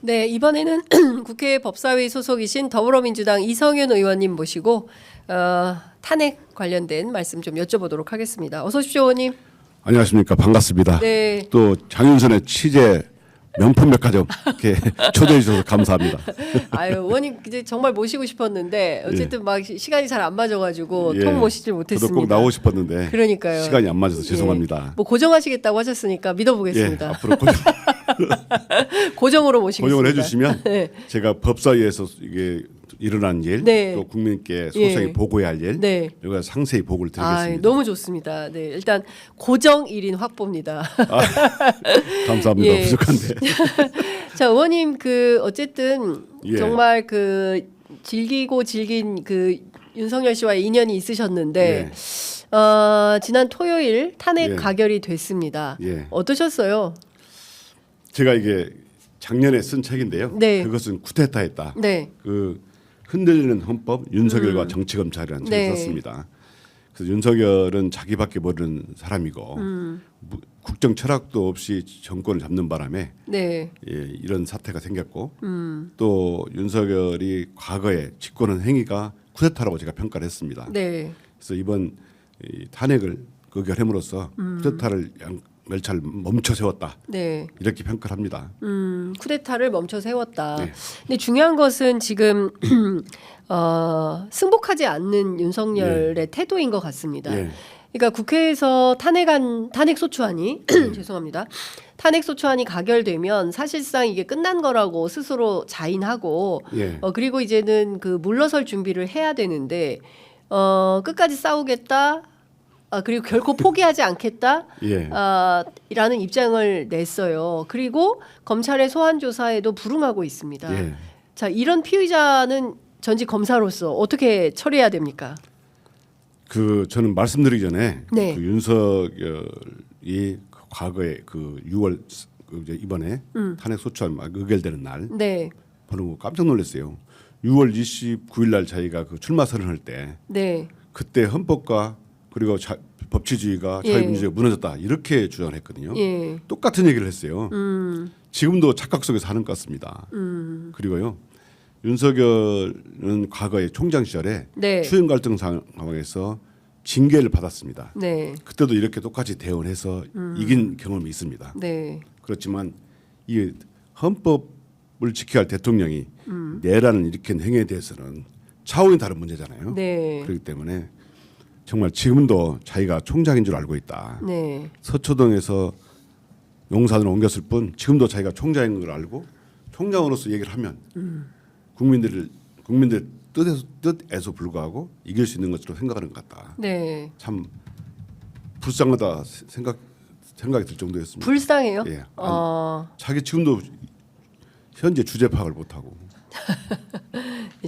네, 이번에는 국회 법사위 소속이신 더불어민주당 이성윤 의원님 모시고 탄핵 관련된 말씀 좀 여쭤보도록 하겠습니다. 어서 오십시오, 의원님. 안녕하십니까. 반갑습니다. 네. 또 장윤선의 취재 명품 백화점 이렇게 초대해 주셔서 감사합니다. 아유, 의원님 이제 정말 모시고 싶었는데 어쨌든 막 시간이 잘 안 맞아가지고 예. 통 모시질 못했습니다. 저도 꼭 나오고 싶었는데 그러니까요. 시간이 안 맞아서 죄송합니다. 예. 뭐 고정하시겠다고 하셨으니까 믿어보겠습니다. 예, 앞으로 고정으로 모시겠습니다. 고정을 해주시면 네. 제가 법사위에서 이게 일어난 일, 네. 또 국민께 소상히 예. 보고해야 할 일, 네. 여기가 상세히 보고를 아, 드리겠습니다. 너무 좋습니다. 네, 일단 고정 1인 확보입니다. 감사합니다. 예. 부족한데. 자, 의원님 그 어쨌든 예. 정말 그 즐기고 즐긴 그 윤석열 씨와 인연이 있으셨는데 지난 토요일 탄핵 예. 가결이 됐습니다. 예. 어떠셨어요? 제가 이게 작년에 쓴 책인데요. 네. 그것은 쿠데타했다. 네. 그 흔들리는 헌법 윤석열과 정치검찰이라는 책을 네. 썼습니다. 그래서 윤석열은 자기밖에 모르는 사람이고 국정 철학도 없이 정권을 잡는 바람에 네. 예, 이런 사태가 생겼고 또 윤석열이 과거에 집권한 행위가 쿠데타라고 제가 평가를 했습니다. 네. 그래서 이번 이 탄핵을 의결함으로써 쿠데타를 열차를 멈춰 세웠다. 네. 이렇게 평가를 합니다. 쿠데타를 멈춰 세웠다. 네. 근데 중요한 것은 지금 승복하지 않는 윤석열의 태도인 것 같습니다. 예. 그러니까 국회에서 탄핵 소추안이 죄송합니다. 탄핵 소추안이 가결되면 사실상 이게 끝난 거라고 스스로 자인하고 예. 그리고 이제는 그 물러설 준비를 해야 되는데 끝까지 싸우겠다. 그리고 결코 포기하지 않겠다. 예. 라는 입장을 냈어요. 그리고 검찰의 소환 조사에도 불응하고 있습니다. 예. 자, 이런 피의자는 전직 검사로서 어떻게 처리해야 됩니까? 그 저는 말씀드리기 전에 네. 그 윤석열이 과거에 그 6월 그 이제 이번에 탄핵 소추안 막 의결되는 날 네. 보는 거 깜짝 놀랐어요. 6월 29일 날 저희가 그 출마 선언할 때 네. 그때 헌법과 그리고 법치주의가 예. 자유민주주의가 무너졌다 이렇게 주장을 했거든요. 예. 똑같은 얘기를 했어요. 지금도 착각 속에서 사는 것 같습니다. 그리고요. 윤석열은 과거에 총장 시절에 네. 추행 갈등 상황에서 징계를 받았습니다. 네. 그때도 이렇게 똑같이 대응을 해서 이긴 경험이 있습니다. 네. 그렇지만 이 헌법을 지켜야 할 대통령이 내란을 일으킨 행위에 대해서는 차원이 다른 문제잖아요. 네. 그렇기 때문에 정말 지금도 자기가 총장인 줄 알고 있다. 네. 서초동에서 용산으로 옮겼을 뿐 지금도 자기가 총장인 걸 알고 총장으로서 얘기를 하면 국민들 뜻에서 불구하고 이길 수 있는 것으로 생각하는 것 같다. 네. 참 불쌍하다 생각이 들 정도였습니다. 불쌍해요? 예. 어, 자기 지금도 현재 주제 파악을 못하고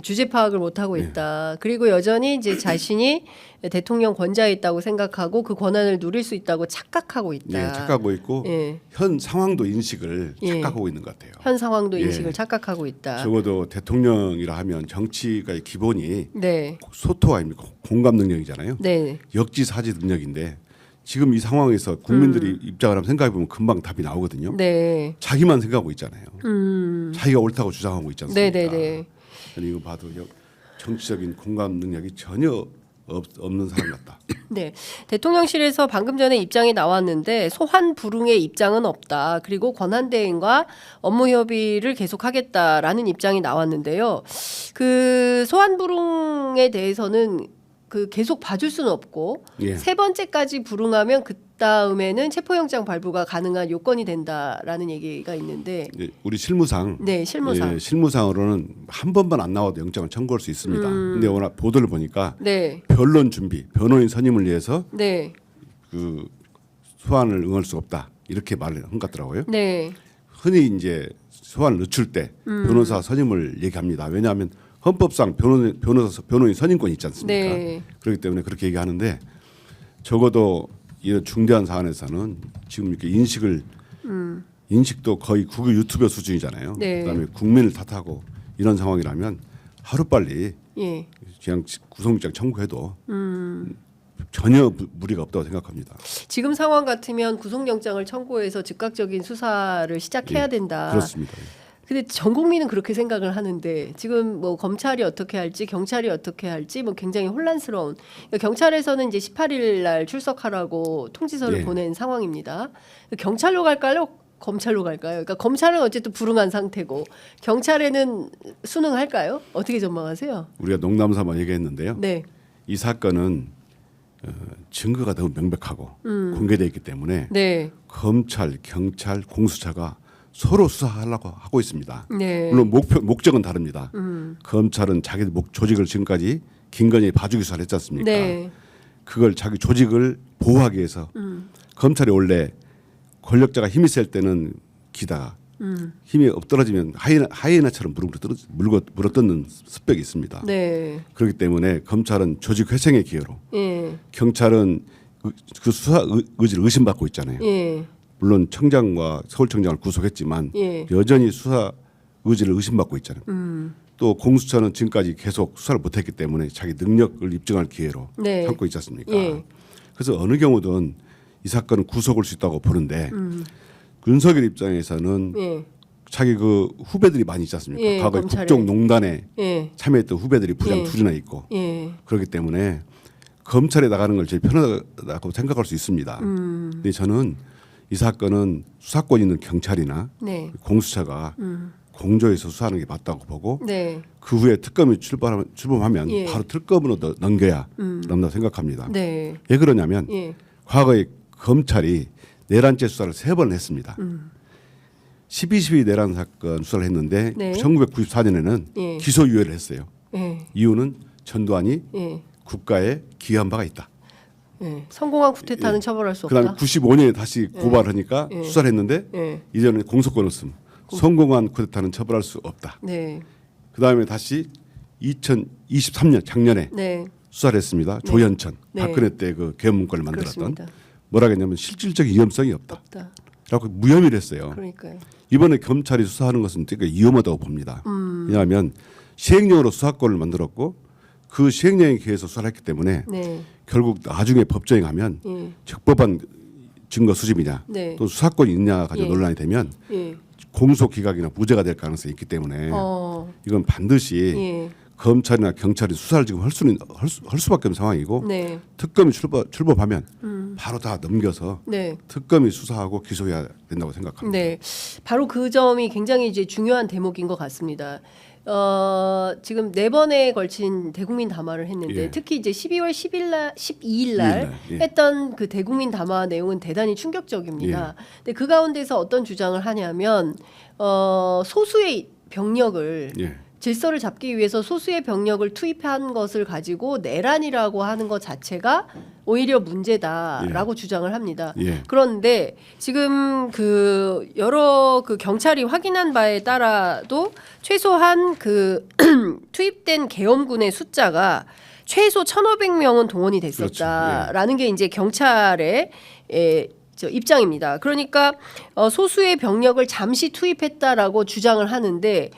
주제 파악을 못 하고 네. 있다. 그리고 여전히 이제 자신이 대통령 권좌에 있다고 생각하고 그 권한을 누릴 수 있다고 착각하고 있다. 예, 착각하고 있고 예. 현 상황도 인식을 예. 착각하고 있는 것 같아요. 현 상황도 예. 인식을 착각하고 있다. 적어도 대통령이라 하면 정치가의 기본이 네. 소토 아닙니까? 공감 능력이잖아요. 네. 역지사지 능력인데 지금 이 상황에서 국민들이 입장을 한번 생각해 보면 금방 답이 나오거든요. 네. 자기만 생각하고 있잖아요. 자기가 옳다고 주장하고 있지 않습니까? 네네네. 저는 이거 봐도 정치적인 공감 능력이 전혀 없는 사람 같다. 네. 대통령실에서 방금 전에 입장이 나왔는데 소환 불응의 입장은 없다. 그리고 권한 대행과 업무 협의를 계속하겠다라는 입장이 나왔는데요. 그 소환 불응에 대해서는 그 계속 봐줄 수는 없고 예. 세 번째까지 불응하면 그 다음에는 체포영장 발부가 가능한 요건이 된다라는 얘기가 있는데, 예, 우리 실무상 네, 실무상, 예, 실무상으로는 한 번만 안 나와도 영장을 청구할 수 있습니다. 근데 워낙 보도를 보니까 네, 변론 준비, 변호인 선임을 위해서 네, 그 소환을 응할 수 없다 이렇게 말을 한 것 같더라고요. 네, 흔히 이제 소환을 늦출 때 변호사 선임을 얘기합니다. 왜냐하면 헌법상 변호인 선임권이 있지 않습니까? 네. 그렇기 때문에 그렇게 얘기하는데 적어도 이런 중대한 사안에서는 지금 이렇게 인식도 거의 국유 유튜버 수준이잖아요. 네. 그다음에 국민을 탓하고 이런 상황이라면 하루 빨리 예. 그냥 구속영장 청구해도 전혀 무리가 없다고 생각합니다. 지금 상황 같으면 구속영장을 청구해서 즉각적인 수사를 시작해야 예, 된다. 그렇습니다. 근데 전 국민은 그렇게 생각을 하는데 지금 뭐 검찰이 어떻게 할지 경찰이 어떻게 할지 뭐 굉장히 혼란스러운 그러니까 경찰에서는 이제 18일 날 출석하라고 통지서를 네. 보낸 상황입니다. 경찰로 갈까요? 검찰로 갈까요? 그러니까 검찰은 어쨌든 불응한 상태고 경찰에는 순응할까요? 어떻게 전망하세요? 우리가 농담삼아 얘기했는데요. 네. 이 사건은 증거가 너무 명백하고 공개되어 있기 때문에 네. 검찰, 경찰, 공수처가 서로 수사하려고 하고 있습니다. 네. 물론 목적은 다릅니다. 검찰은 자기 조직을 지금까지 김건희 봐주기 수사를 했지 않습니까? 네. 그걸 자기 조직을 보호하기 위해서 검찰이 원래 권력자가 힘이 셀 때는 기다가 힘이 없떨어지면 하이에나처럼 물어뜯는 습벽이 있습니다. 네. 그렇기 때문에 검찰은 조직 회생의 기회로 예. 경찰은 그 수사 의지를 의심받고 있잖아요. 예. 물론 청장과 서울청장을 구속했지만 예. 여전히 수사 의지를 의심받고 있잖아요. 또 공수처는 지금까지 계속 수사를 못했기 때문에 자기 능력을 입증할 기회로 네. 삼고 있지 않습니까? 예. 그래서 어느 경우든 이 사건은 구속할 수 있다고 보는데 윤석열 입장에서는 예. 자기 그 후배들이 많이 있지 않습니까? 예, 과거에 검찰에. 국정농단에 예. 참여했던 후배들이 부장 예. 둘이나 있고 예. 그렇기 때문에 검찰에 나가는 걸 제일 편하다고 생각할 수 있습니다. 근데 저는 이 사건은 수사권 있는 경찰이나 네. 공수처가 공조해서 수사하는 게 맞다고 보고 네. 그 후에 특검이 출범하면 예. 바로 특검으로 넘겨야 된다고 생각합니다. 네. 왜 그러냐면 예. 과거에 검찰이 내란죄 수사를 3번 했습니다. 12.12 내란 사건 수사를 했는데 네. 1994년에는 예. 기소유예를 했어요. 예. 이유는 전두환이 예. 국가에 기여한 바가 있다. 예. 성공한 쿠데타는 처벌할 수 그다음에 없다. 95년에 다시 고발하니까 예. 수사를 했는데 예. 이전에 공소권 없음. 성공한 쿠데타는 처벌할 수 없다. 네. 그다음에 다시 2023년 작년에 네. 수사를 했습니다. 조현천 네. 박근혜 때 그 계엄 문건을 만들었던 그렇습니다. 뭐라 했냐면 실질적 위험성이 없다. 없다. 라고 무혐의를 했어요. 그러니까요. 이번에 검찰이 수사하는 것은 되게 위험하다고 봅니다. 왜냐하면 시행령으로 수사권을 만들었고 그 시행령에 의해서 수사를 했기 때문에 네. 결국 나중에 법정에 예. 적법한 증거 수집이냐 네. 또 수사권이 있냐 가지고 예. 논란이 되면 예. 공소 기각이나 무죄가 될 가능성이 있기 때문에 이건 반드시 예. 검찰이나 경찰이 수사를 지금 할 수밖에 없는 상황이고 네. 특검이 출범하면 바로 다 넘겨서 네. 특검이 수사하고 기소해야 된다고 생각합니다. 네. 바로 그 점이 굉장히 이제 중요한 대목인 것 같습니다. 지금 4번에 걸친 대국민 담화를 했는데 예. 특히 이제 12월 12일 날 예. 했던 그 대국민 담화 내용은 대단히 충격적입니다. 예. 근데 그 가운데서 어떤 주장을 하냐면 소수의 병력을 예. 질서를 잡기 위해서 소수의 병력을 투입한 것을 가지고 내란이라고 하는 것 자체가 오히려 문제다라고 주장을 합니다. 예. 그런데 지금 그 여러 그 경찰이 확인한 바에 따라도 최소한 그 투입된 계엄군의 숫자가 최소 1,500명은 동원이 됐었다라는 게 이제 경찰의 입장입니다. 그러니까 소수의 병력을 잠시 투입했다라고 주장을 하는데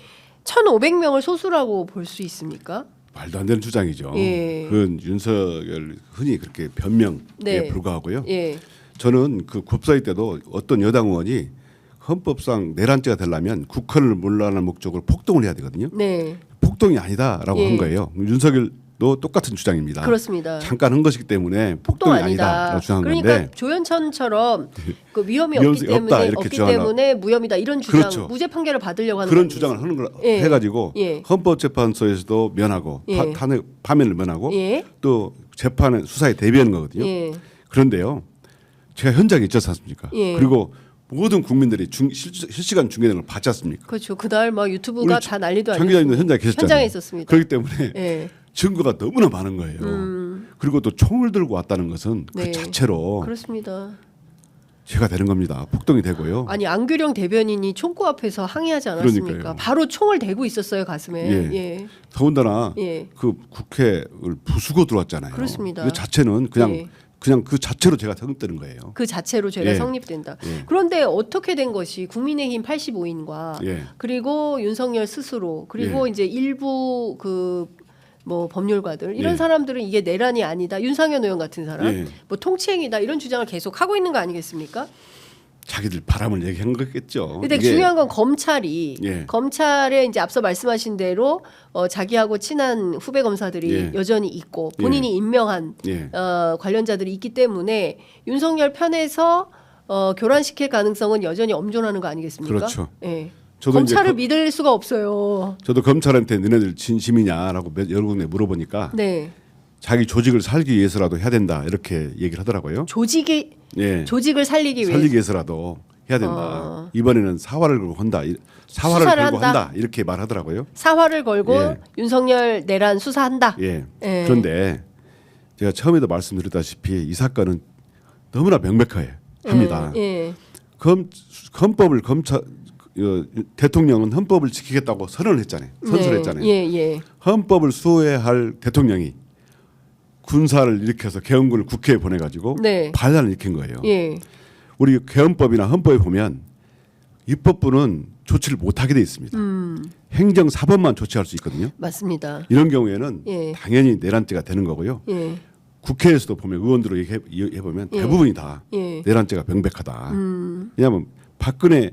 1,500명을 소수라고 볼 수 있습니까? 말도 안 되는 주장이죠. 예. 그건 윤석열 흔히 그렇게 변명에 네. 불과하고요. 예. 저는 그 국사위 때도 어떤 여당 의원이 헌법상 내란죄가 되려면 국헌을 문란할 목적으로 폭동을 해야 되거든요. 네. 폭동이 아니다라고 예. 한 거예요. 윤석열도 똑같은 주장입니다. 그렇습니다. 잠깐 한 것이기 때문에 폭동 폭동이 아니다. 아니다라고 주장한 그러니까 건데 조현천처럼 그 위험이 위험성이 없기 없다, 때문에 이렇게 주장하나. 무혐의다 이런 주장, 그렇죠. 무죄 판결을 받으려고 하는 그런 거 주장을 아니겠습니까? 하는 걸 예. 해가지고 예. 헌법재판소에서도 면하고 예. 탄핵 파면을 면하고 예. 또 재판에 수사에 대비하는 거거든요. 예. 그런데요, 제가 현장에 있지 않습니까? 예. 그리고 모든 국민들이 실시간 중계되는 걸 봤지 않습니까? 그렇죠. 그날 막 유튜브가 우리 다 난리도 장 아니고 기자님도 현장에 계셨잖아요. 현장에 있었습니다. 그렇기 때문에 예. 증거가 너무나 많은 거예요. 그리고 또 총을 들고 왔다는 것은 네. 그 자체로 그렇습니다. 죄가 되는 겁니다. 폭동이 되고요. 아니 안규령 대변인이 총구 앞에서 항의하지 않았습니까? 그러니까요. 바로 총을 대고 있었어요 가슴에. 예. 예. 더군다나 예. 그 국회를 부수고 들어왔잖아요. 그렇습니다. 그 자체는 그냥 예. 그 자체로 제가 성립되는 거예요. 그 자체로 죄가 예. 성립된다. 예. 그런데 어떻게 된 것이 국민의힘 85인과 예. 그리고 윤석열 스스로 그리고 예. 이제 일부 그 뭐 법률가들 이런 예. 사람들은 이게 내란이 아니다. 윤상현 의원 같은 사람 예. 뭐 통치행위다 이런 주장을 계속 하고 있는 거 아니겠습니까? 자기들 바람을 얘기한 거겠죠. 근데 이게 중요한 건 검찰이 예. 검찰에 이제 앞서 말씀하신 대로 자기하고 친한 후배 검사들이 예. 여전히 있고 본인이 임명한 예. 관련자들이 있기 때문에 윤석열 편에서 교란시킬 가능성은 여전히 엄존하는 거 아니겠습니까? 그렇죠. 예. 저도 검찰을 이제 믿을 수가 없어요. 저도 검찰한테 너네들 진심이냐라고 여러 군데 물어보니까 네. 자기 조직을 살기 위해서라도 해야 된다 이렇게 얘기를 하더라고요. 예. 조직을 살리기 위해 살리기 위해서라도 해야 된다. 이번에는 사활을 걸고 한다. 사활을 수사를 걸고 한다. 한다. 이렇게 말하더라고요. 사활을 걸고 예. 윤석열 내란 수사한다. 예. 예. 그런데 제가 처음에도 말씀드렸다시피 이 사건은 너무나 명백합니다. 예. 헌법을 대통령은 헌법을 지키겠다고 선언을 했잖아요. 선서했잖아요. 예. 헌법을 수호해야 할 대통령이 군사를 일으켜서 개헌군을 국회에 보내가지고 네. 반란을 일으킨 거예요. 예. 우리 개헌법이나 헌법에 보면 입법부는 조치를 못하게 돼 있습니다. 행정 사법만 조치할 수 있거든요. 맞습니다. 이런 경우에는 예. 당연히 내란죄가 되는 거고요. 예. 국회에서도 보면 의원들로 얘기해 보면 예. 대부분이 다 예. 내란죄가 명백하다. 왜냐하면 박근혜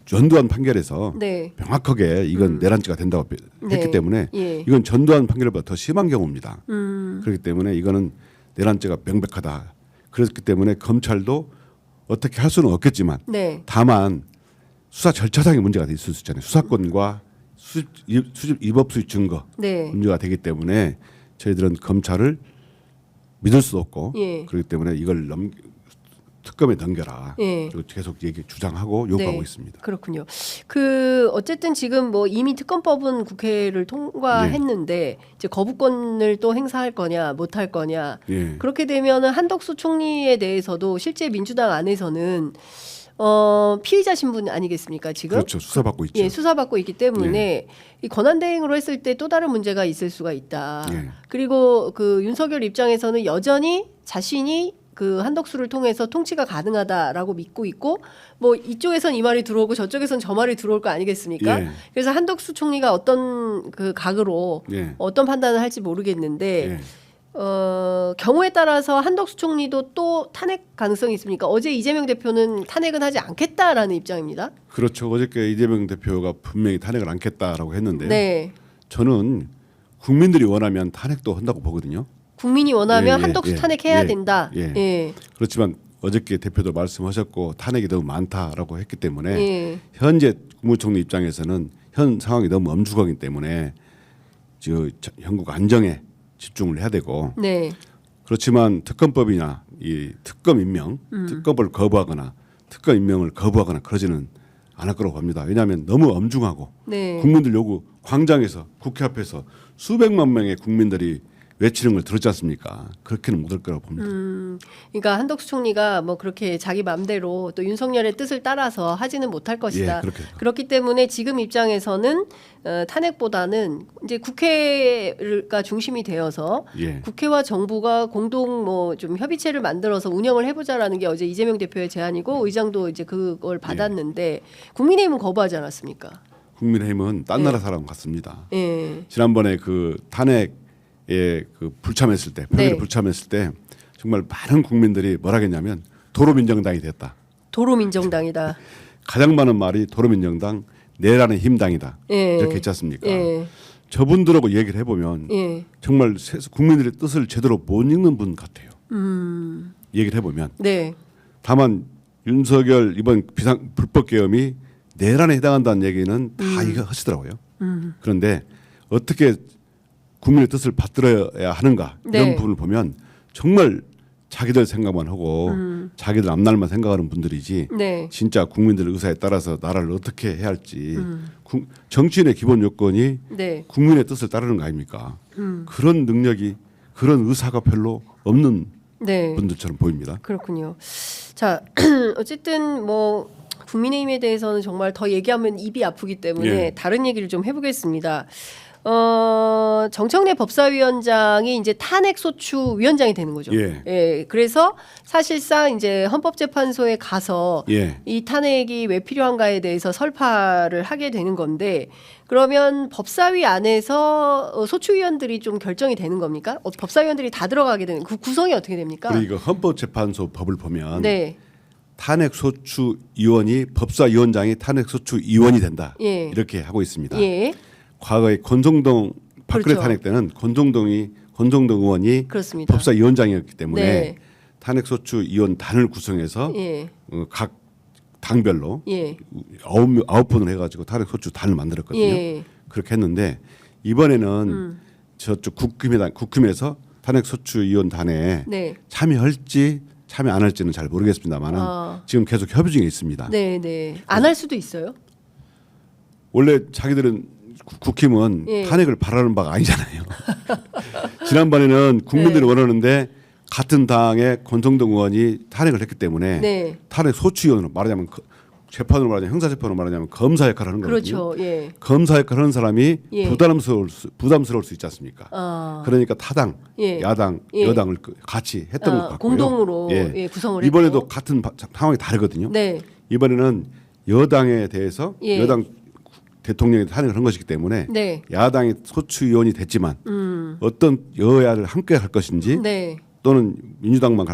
전두환 판결에서 네. 명확하게 이건 내란죄가 된다고 했기 네. 때문에 예. 이건 전두환 판결보다 더 심한 경우입니다. 그렇기 때문에 이거는 내란죄가 명백하다. 그렇기 때문에 검찰도 어떻게 할 수는 없겠지만 네. 다만 수사 절차상의 문제가 있을 수 있잖아요. 수사권과 위법 수입 증거 네. 문제가 되기 때문에 저희들은 검찰을 믿을 수 없고 예. 그렇기 때문에 이걸 특검에 넘겨라. 예. 그리고 계속 주장하고 요구하고 네. 있습니다. 그렇군요. 어쨌든 지금 뭐 이미 특검법은 국회를 통과했는데 이제 거부권을 또 행사할 거냐 못 할 거냐. 예. 그렇게 되면은 한덕수 총리에 대해서도 실제 민주당 안에서는 피의자 신분 아니겠습니까 지금? 그렇죠. 수사받고 있죠. 예, 수사받고 있기 때문에 이 권한대행으로 했을 때 또 다른 문제가 있을 수가 있다. 예. 그리고 그 윤석열 입장에서는 여전히 자신이 그 한덕수를 통해서 통치가 가능하다라고 믿고 있고 뭐 이쪽에선 이 말이 들어오고 저쪽에선 저 말이 들어올 거 아니겠습니까? 예. 그래서 한덕수 총리가 어떤 그 각으로 예. 어떤 판단을 할지 모르겠는데 예. 경우에 따라서 한덕수 총리도 또 탄핵 가능성이 있습니까? 어제 이재명 대표는 탄핵은 하지 않겠다라는 입장입니다. 그렇죠. 어저께 이재명 대표가 분명히 탄핵을 않겠다라고 했는데요. 네. 저는 국민들이 원하면 탄핵도 한다고 보거든요. 국민이 원하면 예, 한덕수 예, 탄핵해야 예, 된다. 예. 예. 그렇지만 어저께 대표도 말씀하셨고 탄핵이 너무 많다라고 했기 때문에 예. 현재 국무총리 입장에서는 현 상황이 너무 엄중하기 때문에 한국 안정에 집중을 해야 되고 네. 그렇지만 특검법이나 이 특검 임명, 특검을 거부하거나 특검 임명을 거부하거나 그러지는 않을 거라고 봅니다. 왜냐하면 너무 엄중하고 네. 국민들 요구 광장에서 국회 앞에서 수백만 명의 국민들이 외치는 걸 들었지 않습니까? 그렇게는 못할 거라고 봅니다. 그러니까 한덕수 총리가 뭐 그렇게 자기 마음대로 또 윤석열의 뜻을 따라서 하지는 못할 것이다. 예, 그렇게. 그렇기 때문에 지금 입장에서는 탄핵보다는 이제 국회가 중심이 되어서 예. 국회와 정부가 공동 뭐 좀 협의체를 만들어서 운영을 해보자라는 게 어제 이재명 대표의 제안이고 의장도 이제 그걸 받았는데 국민의힘은 거부하지 않았습니까? 국민의힘은 딴 나라 사람 같습니다. 예. 지난번에 그 탄핵에 그 불참했을 때, 표결에 네. 불참했을 때 정말 많은 국민들이 뭐라 했냐면 도로민정당이 됐다. 도로민정당이다. 가장 많은 말이 도로민정당 내란의 힘당이다. 예. 이렇게 했지 않습니까? 예. 저분들하고 얘기를 해보면 예. 정말 국민들의 뜻을 제대로 못 읽는 분 같아요. 얘기를 해보면 네. 다만 윤석열 이번 불법 계엄이 내란에 해당한다는 얘기는 다 이거 하시더라고요. 그런데 어떻게 국민의 뜻을 받들어야 하는가 이런 네. 부분을 보면 정말 자기들 생각만 하고 자기들 앞날만 생각하는 분들이지 네. 진짜 국민들 의사에 따라서 나라를 어떻게 해야 할지 정치인의 기본 요건이 네. 국민의 뜻을 따르는 거 아닙니까? 그런 능력이 그런 의사가 별로 없는 네. 분들처럼 보입니다. 그렇군요. 자, 어쨌든 뭐 국민의힘에 대해서는 정말 더 얘기하면 입이 아프기 때문에 예. 다른 얘기를 좀 해보겠습니다. 정청래 법사위원장이 이제 탄핵소추위원장이 되는 거죠. 예. 그래서 사실상 이제 헌법재판소에 가서 예. 이 탄핵이 왜 필요한가에 대해서 설파를 하게 되는 건데 그러면 법사위 안에서 소추위원들이 좀 결정이 되는 겁니까? 법사위원들이 다 들어가게 되는 그 구성이 어떻게 됩니까? 우리 이거 헌법재판소 법을 보면 네. 탄핵소추위원이 법사위원장이 탄핵소추위원이 된다. 예. 이렇게 하고 있습니다. 예. 과거에 권성동 박근혜 그렇죠. 탄핵 때는 권성동 의원이 그렇습니다. 법사위원장이었기 때문에 네. 탄핵소추위원단을 구성해서 예. 각 당별로 예. 9분을 해가지고 탄핵소추단을 만들었거든요. 예. 그렇게 했는데 이번에는 저쪽 국힘에서 탄핵소추위원단에 네. 참여할지 참여 안 할지는 잘 모르겠습니다만은 아. 지금 계속 협의 중에 있습니다. 네, 네. 안 할 수도 있어요. 원래 자기들은 국힘은 예. 탄핵을 바라는 바가 아니잖아요. 지난번에는 국민들이 네. 원하는데 같은 당의 권성동 의원이 탄핵을 했기 때문에 네. 탄핵 소추위원으로 말하자면 재판으로 말하자면 형사재판으로 말하자면 검사 역할을 하는 거거든요. 그렇죠. 예. 검사 역할을 하는 사람이 예. 부담스러울 수 있지 않습니까? 아. 그러니까 타당, 예. 야당, 예. 여당을 같이 했던 것 같고요. 공동으로 예, 구성을 이번에도 했고. 같은 상황이 다르거든요. 네. 이번에는 여당에 대해서 예. 여당 대통령이 탄핵을 한 것이기 때문에 네. 야당이 소추위원이 됐지만 어떤 여야를 함께 할 것인지 네. 또는 야당만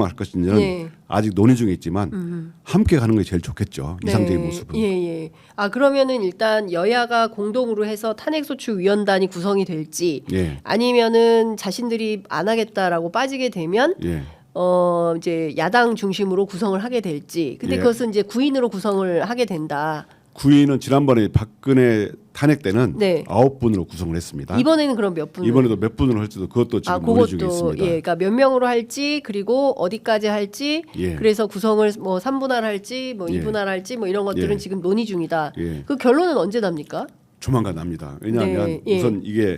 할 것인지는 네. 아직 논의 중에 있지만 함께 가는 게 제일 좋겠죠. 이상적인 모습은. 예, 예. 아, 그러면은 일단 여야가 공동으로 해서 탄핵소추위원단이 구성이 될지 예. 아니면은 자신들이 안 하겠다라고 빠지게 되면 예. 이제 야당 중심으로 구성을 하게 될지. 근데 예. 그것은 이제 구인으로 구성을 하게 된다. 구인은 지난번에 박근혜 탄핵 때는 네. 9분으로 구성을 했습니다. 이번에는 그럼 몇 분? 이번에도 몇 분으로 할지도 그것도 지금 논의 중에 있습니다. 예, 그러니까 몇 명으로 할지 그리고 어디까지 할지 예. 그래서 구성을 뭐 3분할 할지 뭐 예. 2분할 할지 뭐 이런 것들은 예. 지금 논의 중이다. 예. 그 결론은 언제 납니까? 조만간 납니다. 왜냐하면 네, 예. 우선 이게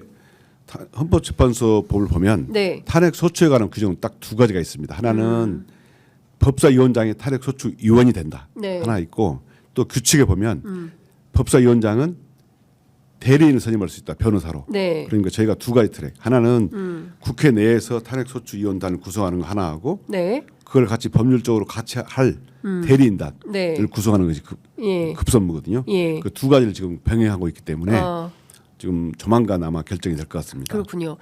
헌법재판소 법을 보면 네. 탄핵 소추에 관한 규정은 딱 두 가지가 있습니다. 하나는 법사위원장이 탄핵 소추위원이 된다. 네. 하나 있고 또 규칙에 보면 법사위원장은 대리인을 선임할 수 있다. 변호사로. 네. 그러니까 저희가 두 가지 트랙. 하나는 국회 내에서 탄핵 소추위원단을 구성하는 거 하나 하고 네. 그걸 같이 법률적으로 같이 할 대리인단을 네. 구성하는 것이 예. 급선무거든요. 예. 그 두 가지를 지금 병행하고 있기 때문에 아, 지금 조만간 아마 결정이 될 것 같습니다. 그렇군요.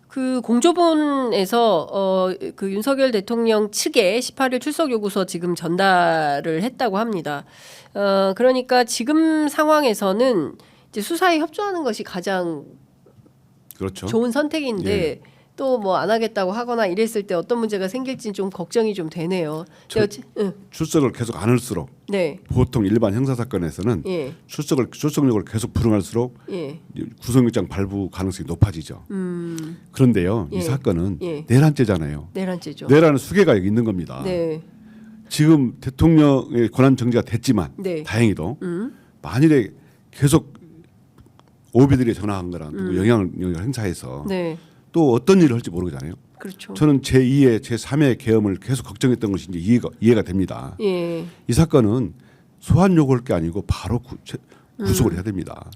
그 공조본에서 그 윤석열 대통령 측에 18일 출석 요구서 지금 전달을 했다고 합니다. 그러니까 지금 상황에서는 이제 수사에 협조하는 것이 가장 그렇죠. 좋은 선택인데 예. 또 뭐 안 하겠다고 하거나 이랬을 때 어떤 문제가 생길지 좀 걱정이 좀 되네요. 응. 출석을 계속 안 할수록 네. 보통 일반 형사 사건에서는 예. 출석력을 계속 불응할수록 예. 구속영장 발부 가능성이 높아지죠. 그런데요, 예. 이 사건은 예. 내란죄잖아요. 내란죄죠. 내란은 수개가 있는 겁니다. 네. 지금 대통령의 권한 정지가 됐지만 네. 다행히도 만일에 계속 오비들이 전화한 거랑 또 영향을 행사해서 네. 또 어떤 일을 할지 모르잖아요. 그렇죠. 저는 제2의 제3의 계엄을 계속 걱정했던 것이 이제 이해가 됩니다. 예. 이 사건은 소환 요구할 게 아니고 바로 구속을 해야 됩니다.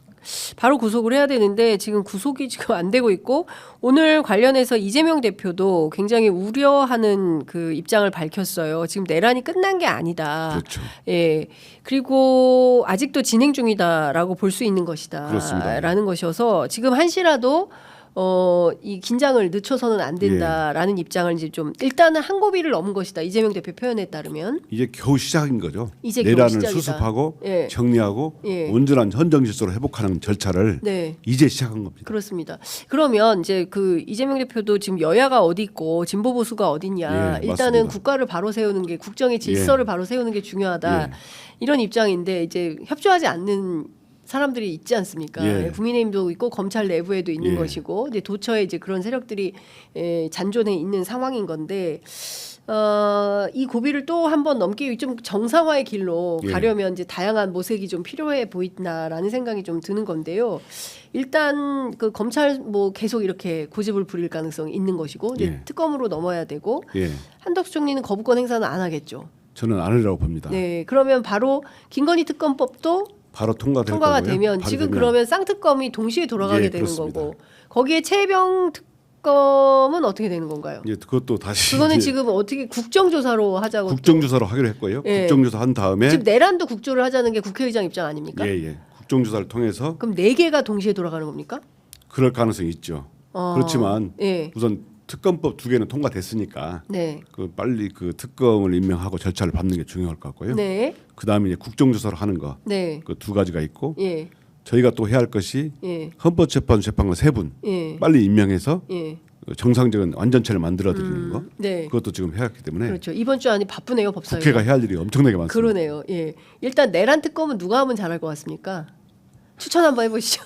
바로 구속을 해야 되는데 지금 구속이 지금 안 되고 있고 오늘 관련해서 이재명 대표도 굉장히 우려하는 그 입장을 밝혔어요. 지금 내란이 끝난 게 아니다. 그렇죠. 예. 그리고 아직도 진행 중이다라고 볼 수 있는 것이다. 그렇습니다. 라는 것이어서 지금 한시라도 이 긴장을 늦춰서는 안 된다라는 입장을 이제 좀 일단은 한 고비를 넘은 것이다. 이재명 대표 표현에 따르면 이제 겨우 시작인 거죠. 이제 겨우 내란을 시작이다. 수습하고 예. 정리하고 예. 온전한 헌정 질서로 회복하는 절차를 네. 이제 시작한 겁니다. 그렇습니다. 그러면 이제 그 이재명 대표도 지금 여야가 어디 있고 진보 보수가 어딨냐. 예, 일단은 맞습니다. 국가를 바로 세우는 게 국정의 질서를 바로 세우는 게 중요하다. 예. 이런 입장인데 이제 협조하지 않는 사람들이 있지 않습니까? 예. 국민의힘도 있고 검찰 내부에도 있는 예. 것이고 이제 도처에 이제 그런 세력들이 잔존해 있는 상황인 건데 이 고비를 또 한 번 넘기 위해 좀 정상화의 길로 예. 가려면 이제 다양한 모색이 좀 필요해 보인다라는 생각이 좀 드는 건데요. 일단 그 검찰 뭐 계속 이렇게 고집을 부릴 가능성이 있는 것이고 이제 예. 특검으로 넘어야 되고 예. 한덕수 총리는 거부권 행사는 안 하겠죠. 저는 안 하리라고 봅니다. 네, 그러면 바로 김건희 특검법도 바로 통과가 통과가 거고요. 되면 바로 지금 되면. 그러면 쌍특검이 동시에 돌아가게 예, 되는 그렇습니다. 거고 거기에 최병 특검은 어떻게 되는 건가요? 이제 그것도 다시 그거는 이제 지금 어떻게 국정조사로 하자고 국정조사로 하기로 했고요. 예. 국정조사 한 다음에 지금 내란도 국조를 하자는 게 국회의장 입장 아닙니까? 예. 국정조사를 통해서 그럼 4개가 동시에 돌아가는 겁니까? 그럴 가능성이 있죠. 그렇지만 예. 우선 특검법 2개는 통과됐으니까 네. 그 빨리 그 특검을 임명하고 절차를 밟는 게 중요할 것 같고요. 네. 그다음에 이제 국정조사를 하는 거. 네. 그 2가지가 있고 예. 저희가 또 해야 할 것이 예. 헌법재판소 재판관 3분 예. 빨리 임명해서 예. 정상적인 완전체를 만들어 드리는 거. 네. 그것도 지금 해야 하기 때문에 그렇죠. 이번 주 안에 바쁘네요, 법사위가. 국회가 해야 할 일이 엄청나게 많습니다. 그러네요. 예. 일단 내란 특검은 누가 하면 잘할 것 같습니까? 추천 한번 해보시죠.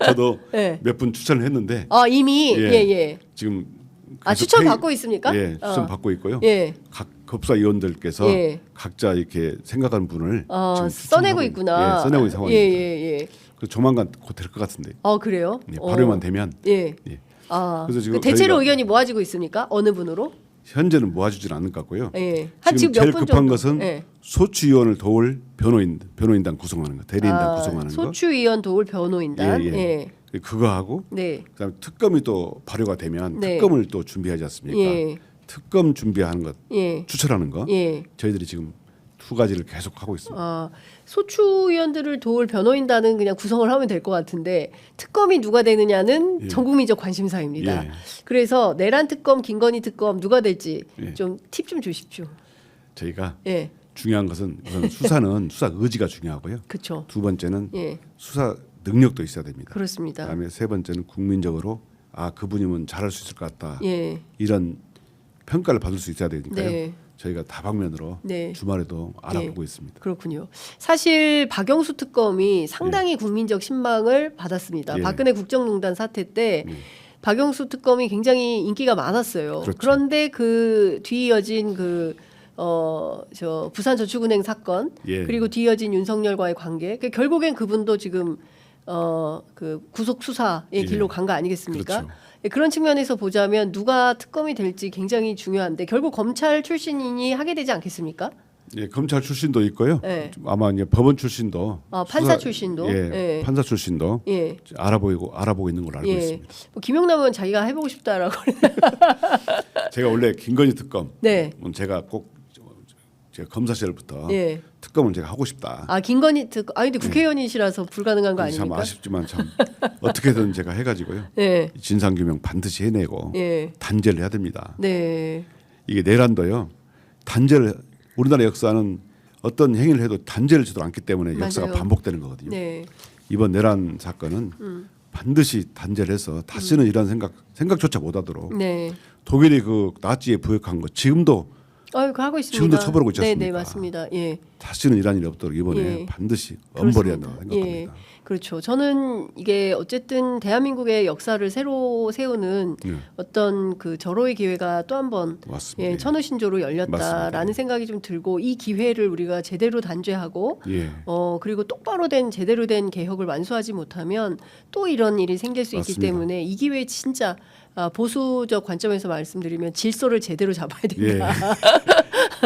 저도 네. 몇 분 추천을 했는데 아 이미 예. 예. 지금 아 계속 추천 받고 있습니까? 예, 추천 받고 있고요. 예. 각 법사위원들께서 예. 각자 이렇게 생각하는 분을 지금 써내고 추천하고 있구나. 예, 써내고 있는 상황입니다. 예. 그 조만간 곧 될 것 같은데. 그래요? 예, 발효만 되면 예. 예. 아. 그래서 지금 그 대체로 저희가- 의견이 모아지고 있습니까? 어느 분으로? 현재는 모아주지는 않을 것 같고요. 예. 한 지금 지금 제일 몇 분 급한 정도? 것은 예. 소추위원을 도울 변호인단 구성하는 거, 대리인단 구성하는 거. 소추위원 도울 변호인단. 예, 예. 예. 그거 하고 네. 그다음에 특검이 또 발효가 되면 네. 특검을 또 준비하지 않습니까? 예. 특검 준비하는 것, 예. 추천하는 거. 예. 저희들이 지금 2가지를 계속 하고 있습니다. 소추위원들을 도울 변호인단은 그냥 구성을 하면 될 것 같은데 특검이 누가 되느냐는 예. 전국민적 관심사입니다. 예. 그래서 내란 특검, 김건희 특검 누가 될지 예. 좀 팁 좀 주십시오. 저희가 예, 중요한 것은 우선 수사는 수사 의지가 중요하고요. 그렇죠. 2번째는 예, 수사 능력도 있어야 됩니다. 그렇습니다. 그다음에 3번째는 국민적으로 그분이면 잘할 수 있을 것 같다. 예, 이런 평가를 받을 수 있어야 되니까요. 네. 저희가 다방면으로 네. 주말에도 알아보고 있습니다. 그렇군요. 사실 박영수 특검이 상당히 국민적 신망을 받았습니다. 예. 박근혜 국정농단 사태 때 박영수 특검이 굉장히 인기가 많았어요. 그렇죠. 그런데 그 뒤이어진 부산저축은행 사건 예. 그리고 뒤이어진 윤석열과의 관계 결국엔 그분도 지금 그 구속 수사의 예. 길로 간 거 아니겠습니까? 그렇죠. 예, 그런 측면에서 보자면 누가 특검이 될지 굉장히 중요한데 결국 검찰 출신인이 하게 되지 않겠습니까? 예, 검찰 출신도 있고요. 예. 아마 이제 법원 출신도 판사 출신도? 예, 예. 판사 출신도 예. 알아보고 있는 걸로 알고 예. 있습니다. 뭐 김용남 의원 자기가 해보고 싶다라고. 제가 원래 김건희 특검, 네. 제가 꼭 제가 검사 시절부터 예. 특검을 제가 하고 싶다. 김건희 특검. 근데 국회의원이시라서 불가능한 거 참 아닙니까? 아쉽지만 참 어떻게든 제가 해가지고요. 네. 진상 규명 반드시 해내고 예. 단죄를 해야 됩니다. 네. 이게 내란도요. 단죄를 우리나라 역사는 어떤 행위를 해도 단죄를 제대로 않기 때문에 역사가 맞아요. 반복되는 거거든요. 네. 이번 내란 사건은 반드시 단죄를 해서 다시는 이런 생각조차 못하도록 네. 독일이 그 나치에 부역한 거 지금도 그거 하고 있습니다. 지금도 처벌하고 있지 네, 않습니까? 네, 맞습니다. 예. 다시는 이런 일이 없도록 이번에 예. 반드시 엄벌해야 그렇습니다. 한다고 생각합니다. 그렇죠. 저는 이게 어쨌든 대한민국의 역사를 새로 세우는 예. 어떤 그 절호의 기회가 또 한 번 맞습니다. 천우신조로 열렸다라는 맞습니다. 생각이 좀 들고 이 기회를 우리가 제대로 단죄하고 예. 그리고 똑바로 된 제대로 된 개혁을 완수하지 못하면 또 이런 일이 생길 수 있기 맞습니다. 때문에 이 기회에 진짜 보수적 관점에서 말씀드리면 질서를 제대로 잡아야 된다.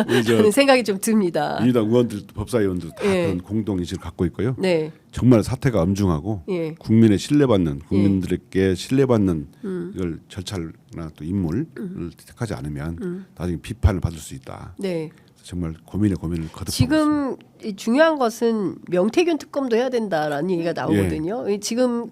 우리 저 라는 생각이 좀 듭니다. 민주당 의원들, 법사위원들 다 예. 그런 공동 의식을 갖고 있고요. 네. 정말 사태가 엄중하고 예. 국민의 신뢰받는 국민들에게 신뢰받는 이걸 절차나 또 인물을 택하지 않으면 나중에 비판을 받을 수 있다. 네. 정말 고민에 고민을 거듭하고 있습니다. 지금 이 중요한 것은 명태균 특검도 해야 된다라는 얘기가 나오거든요. 지금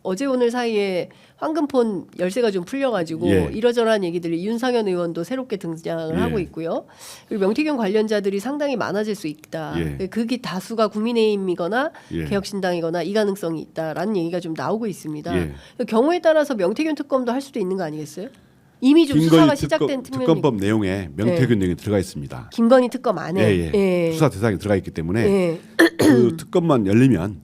어제 오늘 사이에 황금폰 열쇠가 좀 풀려가지고 예. 이러저러한 얘기들이 윤상현 의원도 새롭게 등장을 예. 하고 있고요. 그리고 명태균 관련자들이 상당히 많아질 수 있다. 예. 그게 다수가 국민의힘이거나 예. 개혁신당이거나 이 가능성이 있다라는 얘기가 좀 나오고 있습니다. 예. 경우에 따라서 명태균 특검도 할 수도 있는 거 아니겠어요? 이미 좀 김건희 수사가 시작된 특명이 특검법 내용에 명태균 내용이 들어가 있습니다. 김건희 특검 안에 예. 수사 대상에 들어가 있기 때문에 예. 그 특검만 열리면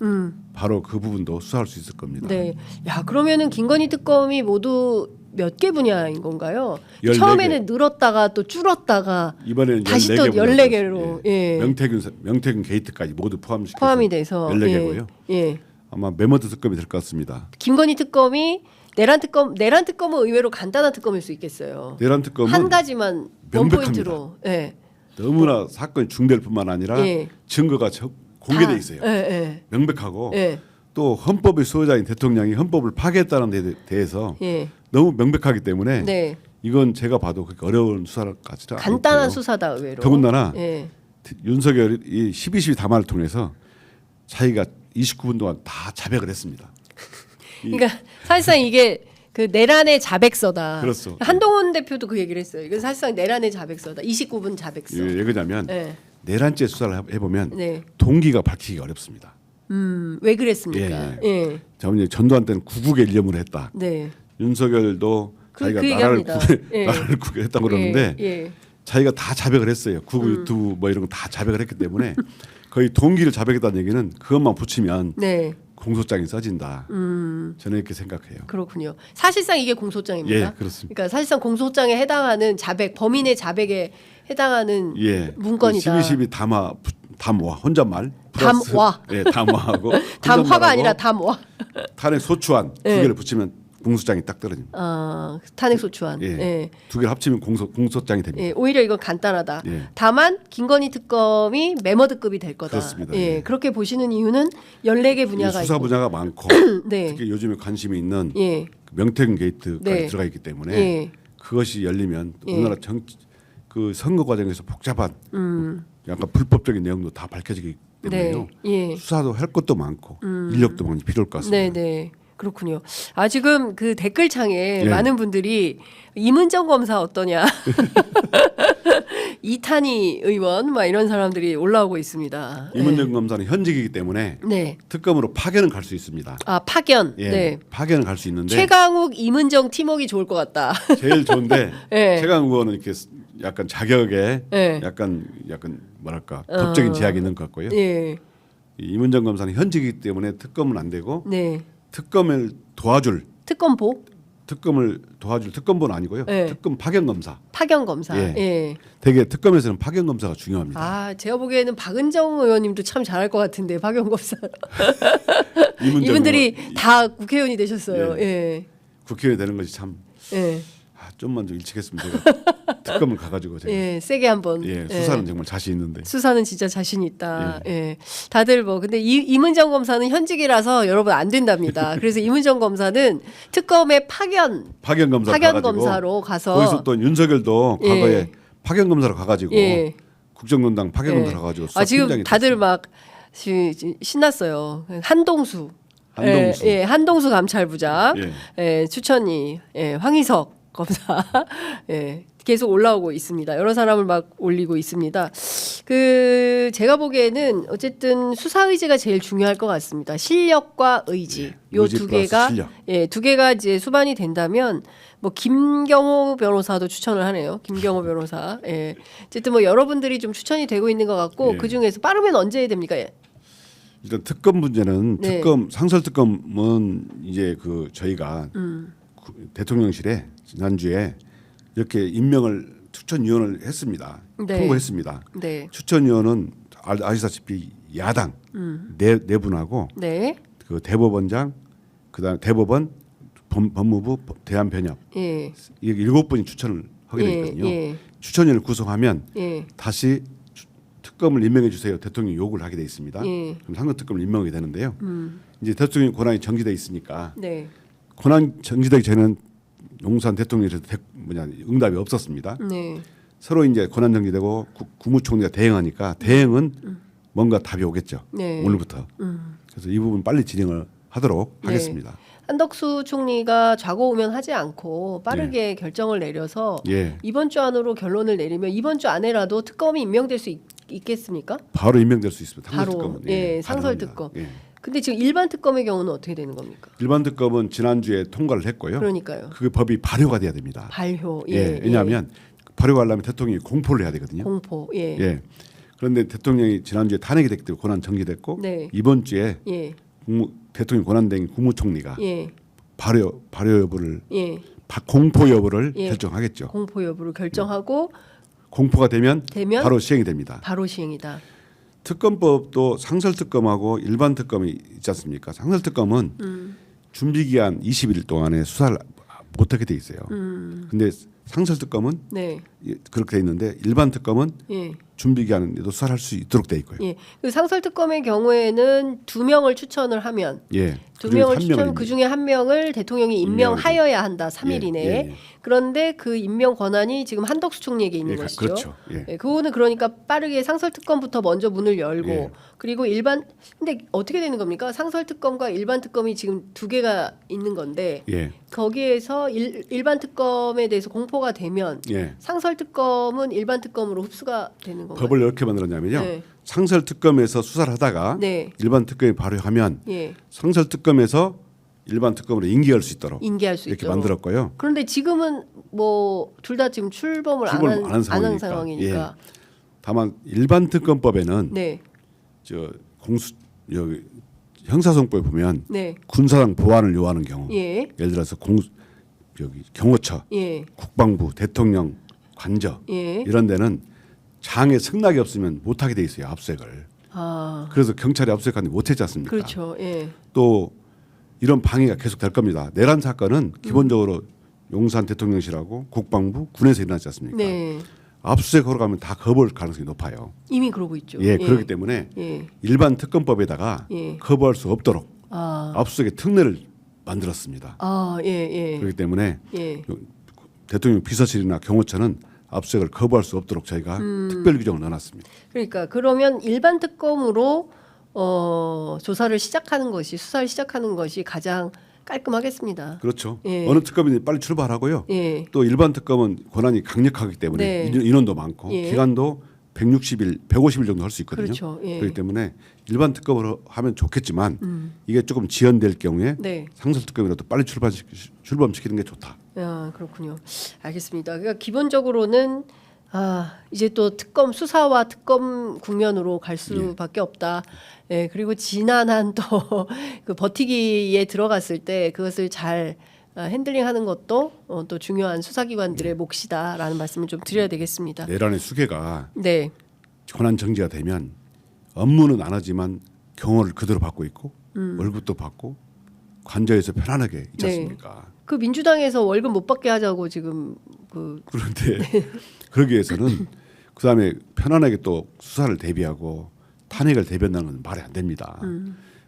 바로 그 부분도 수사할 수 있을 겁니다. 네. 야, 그러면은 김건희 특검이 모두 몇 개 분야인 건가요? 14개. 처음에는 늘었다가 또 줄었다가 이번에는 다시 또 14개로 예. 명태균 게이트까지 모두 포함시켜서 포함이 돼서 14개고요. 예. 아마 메모드 특검이 될 것 같습니다. 김건희 특검이 내란 특검은 의외로 간단한 특검일 수 있겠어요. 내란 특검은 한 가지만 명백합니다. 원포인트로. 예. 너무나 사건이 중대할 뿐만 아니라 예. 증거가 공개돼 다, 있어요. 예. 명백하고 예. 또 헌법의 수호자인 대통령이 헌법을 파괴했다는 데 대해서 예. 너무 명백하기 때문에 네. 이건 제가 봐도 그렇게 어려운 수사까지는 간단한 않고요. 수사다 의외로. 더군다나 예. 윤석열이 12.12 담화를 통해서 자기가 29분 동안 다 자백을 했습니다. 그러니까 사실상 이게 그 내란의 자백서다. 그렇소. 한동훈 대표도 그 얘기를 했어요. 이건 사실상 내란의 자백서다. 29분 자백서. 왜 그러냐면 네. 내란죄 수사를 해보면 네. 동기가 밝히기가 어렵습니다. 왜 그랬습니까? 예. 자, 전두환 때는 구국의 일념을 했다. 네. 윤석열도 자기가 그 얘기합니다. 나라를 구했다고 그러는데 예. 자기가 다 자백을 했어요. 구국 유튜브 뭐 이런 거 다 자백을 했기 때문에 거의 동기를 자백했다는 얘기는 그것만 붙이면 네. 공소장이 써진다. 저는 이렇게 생각해요. 그렇군요. 사실상 이게 공소장입니다. 예, 그렇습니다. 그러니까 사실상 공소장에 해당하는 자백, 범인의 자백에 해당하는 문건이다. 12.12 담화 혼잣말 플러스 담화. 예, 담화하고 담화가 혼잣말하고 아니라 담화. 탄핵 소추안 두 예. 개를 붙이면 공소장이 딱 떨어집니다. 탄핵 소추안. 예. 예. 두 개를 합치면 공소장이 됩니다. 예, 오히려 이건 간단하다. 예. 다만 김건희 특검이 메머드급이 될 거다. 그렇습니다. 예, 예. 그렇게 보시는 이유는 14개 분야가 수사 있고. 분야가 많고 네. 특히 요즘에 관심이 있는 예. 그 명태균 게이트까지 네. 들어가 있기 때문에 예. 그것이 열리면 예. 우리나라 그 선거 과정에서 복잡한 약간 불법적인 내용도 다 밝혀지기 때문에요. 네. 예. 수사도 할 것도 많고 인력도 많이 필요할 것 같습니다. 네, 네. 그렇군요. 지금 그 댓글창에 예. 많은 분들이 이문정 검사 어떠냐, 이탄희 의원, 막 이런 사람들이 올라오고 있습니다. 이문정 검사는 현직이기 때문에 네. 특검으로 파견은 갈 수 있습니다. 파견. 예, 네. 파견은 갈 수 있는데 최강욱, 이문정 팀워크가 좋을 것 같다. 제일 좋은데 예. 최강 의원은 이렇게 약간 자격에 예. 약간 뭐랄까 법적인 제약이 있는 것 같고요. 예. 이 이문정 검사는 현직이기 때문에 특검은 안 되고 네. 특검을 도와줄 특검보, 특검보는 아니고요. 예. 특검 파견 검사. 파견 검사. 예. 예. 되게 특검에서는 파견 검사가 중요합니다. 제가 보기에는 박은정 의원님도 참 잘할 것 같은데 파견 검사. 이문정 이분들이 의원, 다 국회의원이 되셨어요. 예. 예. 국회의원이 되는 것이 참 예. 좀만 좀 일찍 했으면 제가 특검을 가가지고 제가 예, 세게 한번. 수사는 정말 자신 있는데. 수사는 진짜 자신 있다. 예. 다들 근데 이문정 검사는 현직이라서 여러분 안 된답니다. 그래서 이문정 검사는 특검의 파견 검사로 가서 거기서 또 윤석열도 예. 과거에 파견 검사로 가가지고 예. 국정농단 파견 예. 검사로 가가지고 수사 지금 팀장이 다들 됐어요. 막 신났어요. 한동수. 한동수. 예, 한동수 감찰부장. 예. 예, 추천이 황희석 검사. 예. 계속 올라오고 있습니다. 여러 사람을 막 올리고 있습니다. 제가 보기에는 어쨌든 수사 의지가 제일 중요할 것 같습니다. 실력과 의지. 요 의지 두 플러스 개가 실력. 두 개가 이제 수반이 된다면 김경호 변호사도 추천을 하네요. 김경호 변호사. 예. 어쨌든 여러분들이 좀 추천이 되고 있는 것 같고 예. 그 중에서 빠르면 언제 해야 됩니까? 일단 특검 문제는 네. 상설 특검은 이제 저희가 대통령실에 지난주에 이렇게 추천위원을 했습니다. 네. 통보했습니다. 네. 추천위원은 아시다시피 야당 네 분하고 네. 그 대법원장 그다음 대법원 법무부 대한변협 예. 이 7분이 추천을 하게 되어 있거든요. 예. 추천위원을 구성하면 예. 다시 특검을 임명해 주세요. 대통령이 요구를 하게 돼 있습니다. 예. 그럼 상급 특검을 임명하게 되는데요. 이제 대통령 권한이 정지돼 있으니까 네. 권한 정지되기 전에는 용산 대통령에서 응답이 없었습니다. 네. 서로 이제 권한 정지되고 국무총리가 대행하니까 대행은 뭔가 답이 오겠죠. 네. 오늘부터. 그래서 이 부분 빨리 진행을 하도록 네. 하겠습니다. 한덕수 총리가 좌고우면하지 않고 빠르게 결정을 내려서 예. 이번 주 안으로 결론을 내리면 이번 주 안에라도 특검이 임명될 수 있겠습니까? 바로 임명될 수 있습니다. 바로. 상설 특검은. 예, 상설 가능합니다. 특검. 예. 근데 지금 일반 특검의 경우는 어떻게 되는 겁니까? 일반 특검은 지난주에 통과를 했고요. 그러니까요. 그 법이 발효가 돼야 됩니다. 발효. 예. 왜냐하면 발효가 하려면 대통령이 공포를 해야 되거든요. 공포. 예. 예. 그런데 대통령이 지난주에 탄핵이 됐기 때문에 권한 정지됐고 네. 이번 주에 예. 대통령 권한대행 국무총리가 예. 발효 여부를 예. 공포 여부를 예. 결정하겠죠. 공포 여부를 결정하고 공포가 되면 되면 바로 시행이 됩니다. 바로 시행이다. 특검법도 상설 특검하고 일반 특검이 있지 않습니까? 상설 특검은 준비 기한 20일 동안에 수사를 못하게 돼 있어요. 근데 상설 특검은 네. 그렇게 돼 있는데 일반 특검은 예. 준비 기한에도 수사할 수 있도록 돼 있고요. 예. 그 상설 특검의 경우에는 2명을 추천을 하면 예. 2명을 한 추천 명을 그 중에 1명을 대통령이 임명하여야 한다. 3일 예, 이내에. 예, 예. 그런데 그 임명 권한이 지금 한덕수 총리에게 있는 예, 것이죠. 그렇죠. 예. 예, 그거는 그러니까 빠르게 상설 특검부터 먼저 문을 열고 예. 그리고 일반 근데 어떻게 되는 겁니까? 상설 특검과 일반 특검이 지금 두 개가 있는 건데 예. 거기에서 일반 특검에 대해서 공포가 되면 예. 상설 특검은 일반 특검으로 흡수가 되는 건가요? 법을 이렇게 만들었냐면요. 네. 상설 특검에서 수사를 하다가 네. 일반 특검이 발효하면 예. 상설 특검에서 일반 특검으로 인계할 수 있도록 인계할 수 이렇게 있도록. 만들었고요. 그런데 지금은 뭐 둘 다 지금 출범을 안 한 상황이니까. 상황이니까. 예. 다만 일반 특검법에는 네. 저 공수 여기 형사소송법에 보면 네. 군사상 보안을 요하는 경우 예. 예를 들어서 여기 경호처, 예. 국방부, 대통령 관저 예. 이런 데는 장에 승낙이 없으면 못하게 돼 있어요. 압수색을. 아. 그래서 경찰이 압수색하는데 못했지 않습니까? 그렇죠. 예. 또 이런 방해가 계속 될 겁니다. 내란 사건은 기본적으로 용산 대통령실하고 국방부, 군에서 일어나지 않습니까? 네. 압수수색 하러 가면 다 거부할 가능성이 높아요. 이미 그러고 있죠. 예, 그렇기 때문에 예. 일반 특검법에다가 예. 거부할 수 없도록 아. 압수수색의 특례를 만들었습니다. 아, 예, 예. 그렇기 때문에 예. 대통령 비서실이나 경호처는 압수수색을 거부할 수 없도록 저희가 특별 규정을 넣어놨습니다. 그러니까 그러면 일반 특검으로 조사를 시작하는 것이 수사를 시작하는 것이 가장 깔끔하겠습니다. 그렇죠. 예. 어느 특검이든 빨리 출발하고요. 예. 또 일반 특검은 권한이 강력하기 때문에 네. 인원도 많고 예. 기간도 160일, 150일 정도 할 수 있거든요. 그렇죠. 예. 그렇기 때문에 일반 특검으로 하면 좋겠지만 이게 조금 지연될 경우에 네. 상설 특검이라도 빨리 출범시키는 게 좋다. 아, 그렇군요. 알겠습니다. 그러니까 기본적으로는 이제 또 특검 수사와 특검 국면으로 갈 수밖에 없다. 예, 그리고 지난한 또 그 버티기에 들어갔을 때 그것을 잘 핸들링하는 것도 또 중요한 수사기관들의 몫이다라는 말씀을 좀 드려야 되겠습니다. 내란의 수괴가 네, 권한 정지가 되면 업무는 안 하지만 경호를 그대로 받고 있고 월급도 받고 관저에서 편안하게 있지 네. 않습니까? 그 민주당에서 월급 못 받게 하자고 지금 그런데 그러기 위해서는 그다음에 편안하게 또 수사를 대비하고 탄핵을 대비한다는 건 말이 안 됩니다.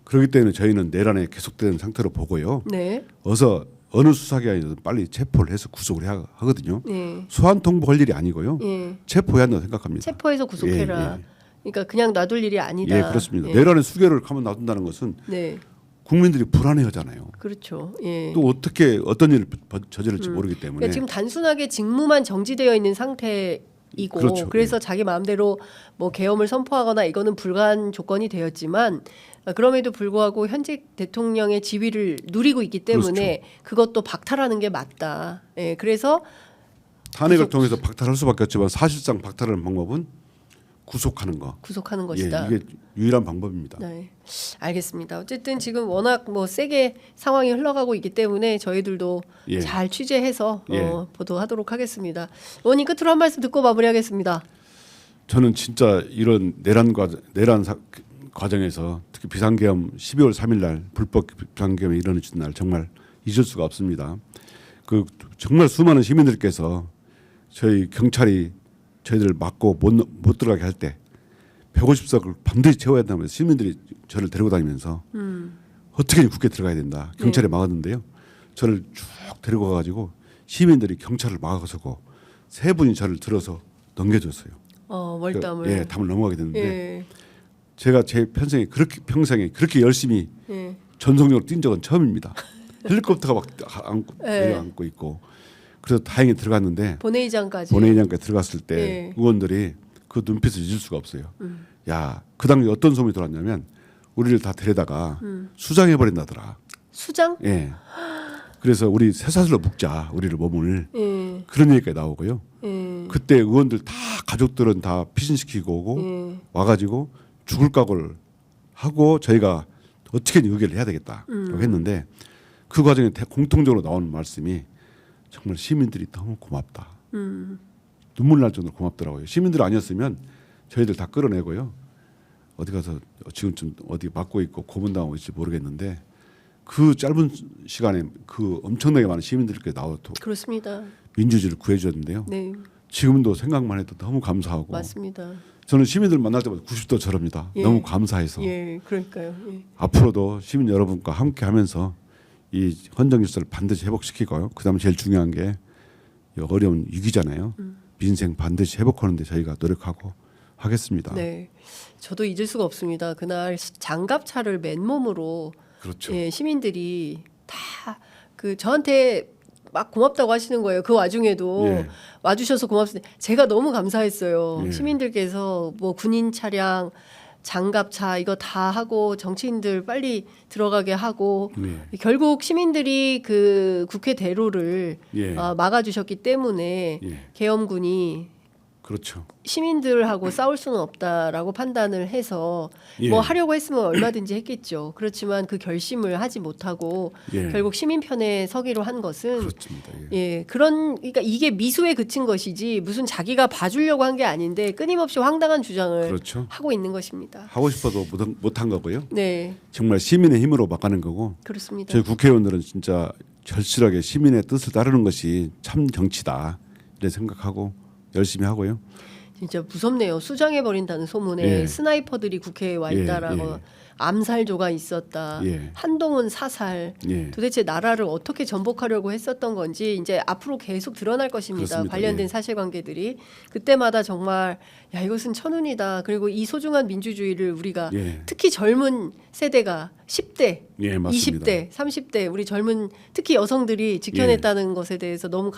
그렇기 때문에 저희는 내란에 계속되는 상태로 보고요. 네, 어서 어느 수사기관이든 빨리 체포를 해서 구속을 해야 하거든요. 네, 소환 통보할 일이 아니고요. 예. 체포해야 한다고 생각합니다. 체포해서 구속해라. 예, 예. 그러니까 그냥 놔둘 일이 아니다. 예, 그렇습니다. 예. 내란의 수괴를 가만 놔둔다는 것은 네, 국민들이 불안해하잖아요. 그렇죠. 예. 또 어떻게 어떤 일을 저지를지 모르기 때문에 그러니까 지금 단순하게 직무만 정지되어 있는 상태이고 그렇죠. 그래서 자기 마음대로 뭐 계엄을 선포하거나 이거는 불가한 조건이 되었지만 그럼에도 불구하고 현직 대통령의 지위를 누리고 있기 때문에 그것도 박탈하는 게 맞다. 예, 그래서 탄핵을 통해서 박탈할 수밖에 없지만 사실상 박탈하는 방법은 구속하는 거. 구속하는 것이다. 예, 이게 유일한 방법입니다. 네, 알겠습니다. 어쨌든 지금 워낙 뭐 세게 상황이 흘러가고 있기 때문에 저희들도 예. 잘 취재해서 예. 보도하도록 하겠습니다. 의원님 끝으로 한 말씀 듣고 마무리하겠습니다. 저는 진짜 이런 내란 과정에서 특히 비상계엄 12월 3일 날 불법 비상계엄이 일어나는 날 정말 잊을 수가 없습니다. 그 정말 수많은 시민들께서 저희 경찰이 저희들을 막고 못 들어가게 할 때 150석을 반드시 채워야 한다면서 시민들이 저를 데리고 다니면서 어떻게든 국회에 들어가야 된다. 경찰에 막았는데요. 저를 쭉 데리고 가가지고 시민들이 경찰을 막아서고 세 분이 저를 들어서 넘겨줬어요. 월담을. 예, 담을 넘어가게 됐는데 예. 제가 제 평생에 그렇게 열심히 예. 전속력으로 뛴 적은 처음입니다. 헬리콥터가 막 예. 내려앉고 있고 그래서 다행히 들어갔는데 본회의장까지. 본회의장까지 들어갔을 때 예. 의원들이 그 눈빛을 잊을 수가 없어요. 야, 그 당시 어떤 소문이 돌았냐면 우리를 다 데려다가 수장해 버린다더라. 수장? 예. 그래서 우리 쇠사슬로 묶자 우리를 몸을 예. 그런 얘기가 나오고요. 예. 그때 의원들 다 가족들은 다 피신시키고 오고 예. 와가지고 죽을 각오를 하고 저희가 어떻게든 의결을 해야 되겠다라고 했는데 그 과정에 공통적으로 나오는 말씀이 정말 시민들이 너무 고맙다. 눈물 날 정도로 고맙더라고요. 시민들 아니었으면 저희들 다 끌어내고요. 어디 가서 지금쯤 어디 맡고 있고 고문당하고 있을지 모르겠는데 그 짧은 시간에 그 엄청나게 많은 시민들께 나와서 그렇습니다. 민주주의를 구해줬는데요. 네, 지금도 생각만 해도 너무 감사하고 맞습니다. 저는 시민들 만날 때마다 90도 저럽니다. 예. 너무 감사해서 예, 그러니까요. 예. 앞으로도 시민 여러분과 함께하면서 이 헌정 질서를 반드시 회복시키고요. 그다음에 제일 중요한 게 이 어려운 위기잖아요. 민생 반드시 회복하는데 저희가 노력하고 하겠습니다. 네, 저도 잊을 수가 없습니다. 그날 장갑차를 맨몸으로 그렇죠. 예, 시민들이 다 그 저한테 막 고맙다고 하시는 거예요. 그 와중에도 예. 와주셔서 고맙습니다. 제가 너무 감사했어요. 예. 시민들께서 뭐 군인 차량, 장갑차 이거 다 하고 정치인들 빨리 들어가게 하고 예. 결국 시민들이 그 국회 대로를 예. 막아주셨기 때문에 예. 계엄군이 그렇죠. 시민들하고 싸울 수는 없다라고 판단을 해서 예. 뭐 하려고 했으면 얼마든지 했겠죠. 그렇지만 그 결심을 하지 못하고 예. 결국 시민 편에 서기로 한 것은 그렇습니다. 예. 예, 그러니까 이게 미수에 그친 것이지 무슨 자기가 봐주려고 한 게 아닌데 끊임없이 황당한 주장을 그렇죠. 하고 있는 것입니다. 하고 싶어도 못한 거고요. 네, 정말 시민의 힘으로 막가는 거고 그렇습니다. 저희 국회의원들은 진짜 절실하게 시민의 뜻을 따르는 것이 참 정치다 이렇게 생각하고 열심히 하고요. 진짜 무섭네요. 수장해 버린다는 소문에 예. 스나이퍼들이 국회에 와 있다라고 예. 암살조가 있었다. 예. 한동훈 사살. 예. 도대체 나라를 어떻게 전복하려고 했었던 건지 이제 앞으로 계속 드러날 것입니다. 그렇습니다. 관련된 예. 사실관계들이 그때마다 정말 야 이것은 천운이다. 그리고 이 소중한 민주주의를 우리가 예. 특히 젊은 세대가 10대, 예, 맞습니다. 20대, 30대 우리 젊은 특히 여성들이 지켜냈다는 것에 대해서 너무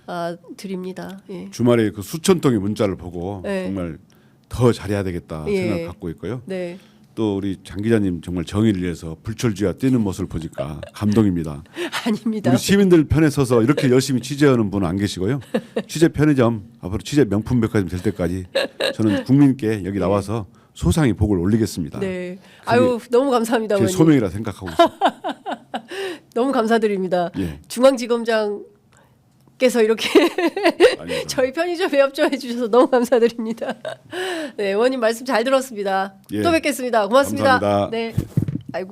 감사드립니다. 예. 주말에 그 수천 통의 문자를 보고 예. 정말 더 잘해야 되겠다 예. 생각 갖고 있고요. 네. 또 우리 장 기자님 정말 정의를 위해서 불철주야 뛰는 모습을 보니까 감동입니다. 아닙니다. 우리 시민들 편에 서서 이렇게 열심히 취재하는 분은 안 계시고요. 취재 편의점 앞으로 취재 명품 백화점 될 때까지 저는 국민께 여기 나와서 소상히 복을 올리겠습니다. 네. 아유 너무 감사합니다. 제 어머니. 소명이라 생각하고 있습니다. 너무 감사드립니다. 예. 중앙지검장께서 이렇게 아닙니다. 저희 편의점에 협조해 주셔서 너무 감사드립니다. 네, 의원님 말씀 잘 들었습니다. 예. 또 뵙겠습니다. 고맙습니다. 감사합니다. 네. 아이고.